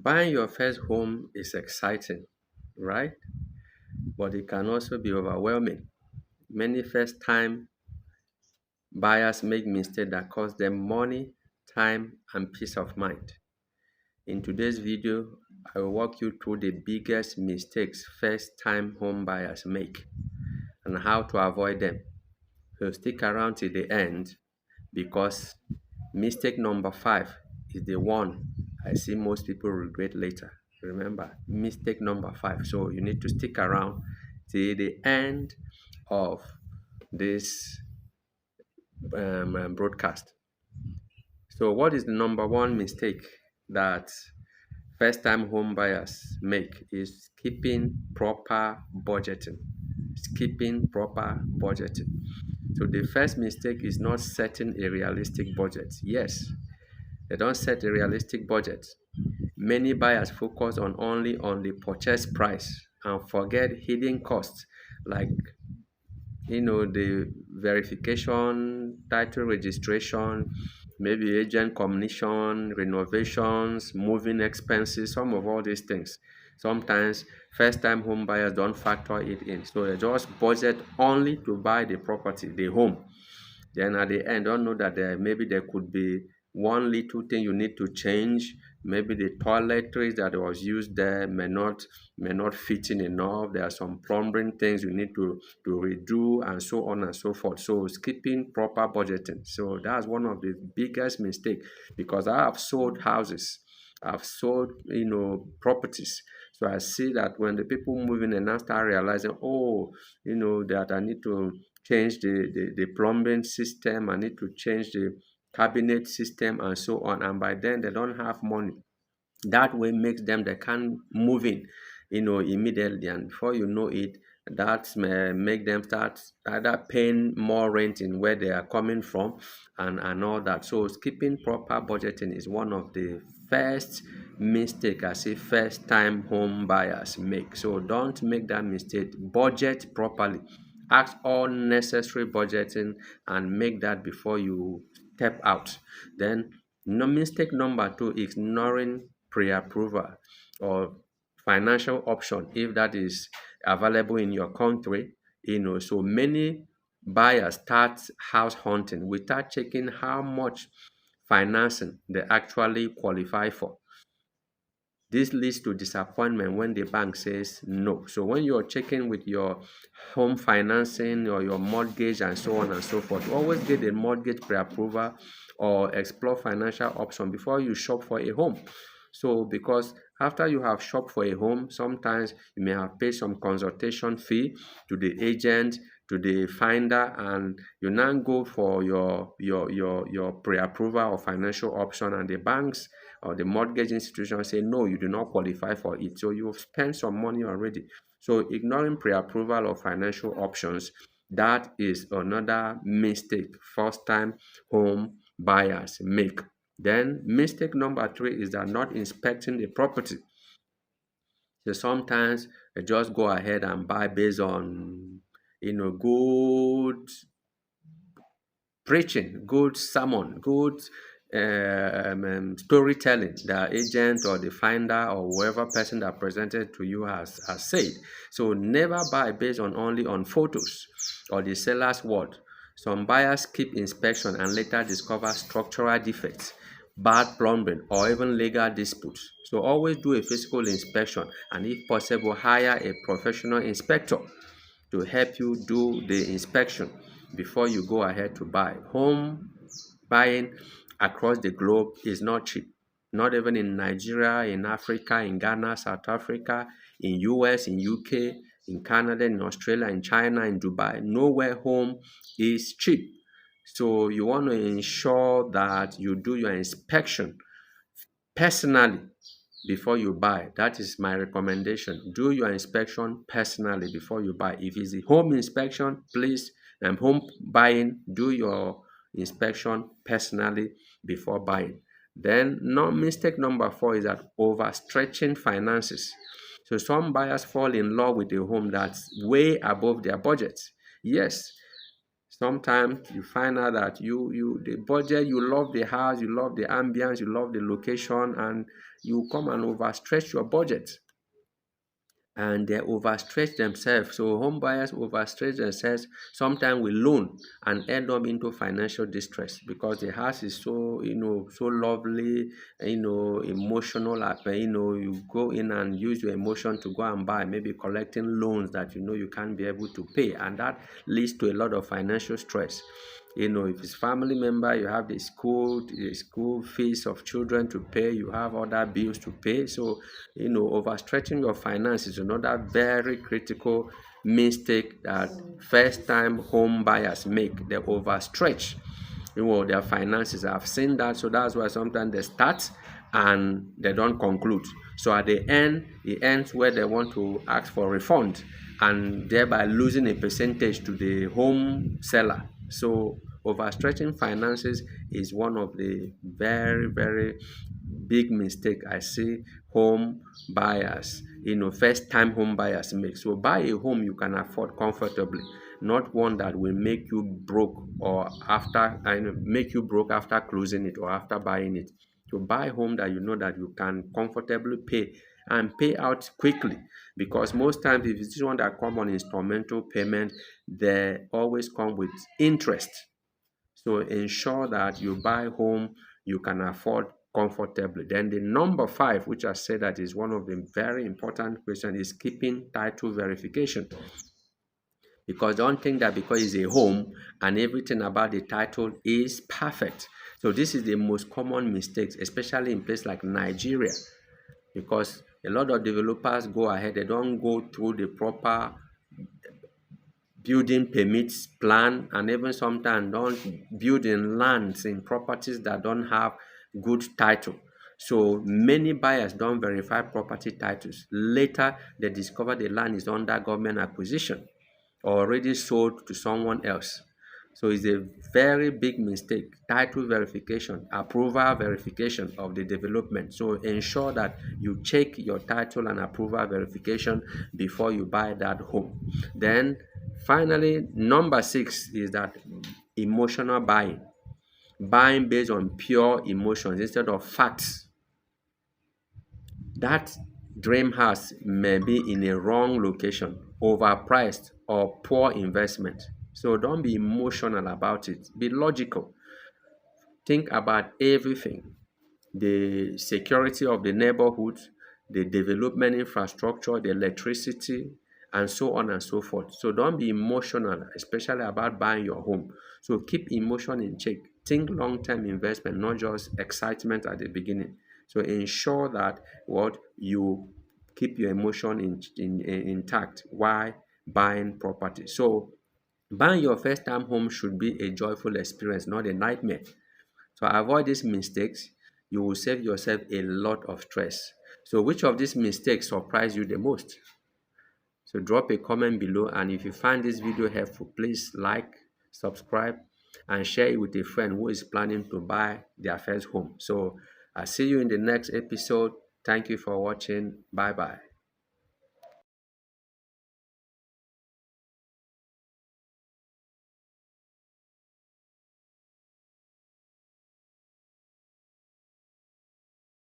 Buying your first home is exciting, right? But it can also be overwhelming. Many first time buyers make mistakes that cost them money, time, and peace of mind. In today's video, I will walk you through the biggest mistakes first time home buyers make and how to avoid them. So stick around till the end because mistake number 5 is the one I see most people regret later. Remember, mistake number 5. So you need to stick around till the end of this broadcast. So, what is the number one mistake that first time home buyers make is skipping proper budgeting. Skipping proper budgeting. So, the first mistake is not setting a realistic budget. Yes, they don't set a realistic budget. Many buyers focus on only on the purchase price and forget hidden costs like the verification, title registration, maybe agent commission, renovations, moving expenses, some of all these things. Sometimes first time home buyers don't factor it in. So they just budget only to buy the property, the home. Then at the end, don't know that maybe there could be one little thing you need to change. Maybe the toiletries that was used there may not fit in enough. There are some plumbing things you need to redo and so on and so forth. So skipping proper budgeting. So that's one of the biggest mistakes because I have sold houses. I've sold, properties. So I see that when the people move in and now start realizing, that I need to change the plumbing system, I need to change the cabinet system and so on. And by then they don't have money. That way makes them they can't move in, immediately. And before you know it, that may make them start either paying more rent in where they are coming from and all that. So skipping proper budgeting is one of the first mistake I see first time home buyers make. So don't make that mistake. Budget properly. Ask all necessary budgeting and make that before you step out. Then no mistake number 2, ignoring pre-approval or financial option if that is available in your country. So many buyers start house hunting without checking how much financing they actually qualify for. This leads to disappointment when the bank says no. So when you're checking with your home financing or your mortgage and so on and so forth, always get a mortgage pre-approval or explore financial option before you shop for a home. So because after you have shopped for a home, sometimes you may have paid some consultation fee to the agent, to the finder, and you now go for your pre-approval or financial option, and the banks or the mortgage institution say no, you do not qualify for it. So you've spent some money already. So ignoring pre-approval or financial options, that is another mistake first time home buyers make. Then mistake number 3 is that not inspecting the property. So sometimes they just go ahead and buy based on good preaching, good sermon, good storytelling the agent or the finder or whoever person that presented to you has said. So never buy based on only on photos or the seller's word. Some buyers keep inspection and later discover structural defects, bad plumbing, or even legal disputes. So always do a physical inspection and if possible hire a professional inspector to help you do the inspection before you go ahead to buy. Home buying across the globe is not cheap. Not even in Nigeria, in Africa, in Ghana, South Africa, in US, in UK, in Canada, in Australia, in China, in Dubai. Nowhere home is cheap. So you want to ensure that you do your inspection personally before you buy. That is my recommendation. Do your inspection personally before you buy. If it's a home inspection, please, home buying, do your inspection personally before buying. Then mistake number 4 is that overstretching finances. So some buyers fall in love with a home that's way above their budget. Yes, Sometimes you find out that you the budget, you love the house, you love the ambience, you love the location, and you come and overstretch your budget, and they overstretch themselves. So home buyers overstretch themselves sometimes with loan and end up into financial distress because the house is so, so lovely, emotional. You go in and use your emotion to go and buy, maybe collecting loans that you can't be able to pay, and that leads to a lot of financial stress. If it's family member, you have the school fees of children to pay, you have other bills to pay. So, overstretching your finances is another very critical mistake that first time home buyers make. They overstretch their finances. I've seen that. So that's why sometimes they start and they don't conclude. So at the end, it ends where they want to ask for refund and thereby losing a percentage to the home seller. So overstretching finances is one of the very, very big mistake I see home buyers, first time home buyers make. So buy a home you can afford comfortably, not one that will make you broke or after and make you broke after closing it or after buying it. So buy a home that you know that you can comfortably pay and pay out quickly, because most times if it's one that come on instrumental payment, they always come with interest. So ensure that you buy home you can afford comfortably. Then the number five, which I said that is one of the very important questions, is keeping title verification. Because don't think that because it's a home and everything about the title is perfect. So this is the most common mistakes, especially in places like Nigeria, because a lot of developers go ahead, they don't go through the proper building permits plan, and even sometimes don't build in lands in properties that don't have good title. So many buyers don't verify property titles. Later, they discover the land is under government acquisition or already sold to someone else. So it's a very big mistake. Title verification, approval verification of the development. So ensure that you check your title and approval verification before you buy that home. Then finally, number six is that emotional buying. Buying based on pure emotions instead of facts. That dream house may be in a wrong location, overpriced, or poor investment. So don't be emotional about it. Be logical. Think about everything: the security of the neighborhood, the development infrastructure, the electricity, and so on and so forth. So don't be emotional, especially about buying your home. So keep emotion in check. Think long-term investment, not just excitement at the beginning. So ensure that what you keep your emotion intact while buying property. So buying your first time home should be a joyful experience, not a nightmare. So avoid these mistakes. You will save yourself a lot of stress. So which of these mistakes surprised you the most? So drop a comment below, and if you find this video helpful, please like, subscribe, and share it with a friend who is planning to buy their first home. So I'll see you in the next episode. Thank you for watching. Bye bye.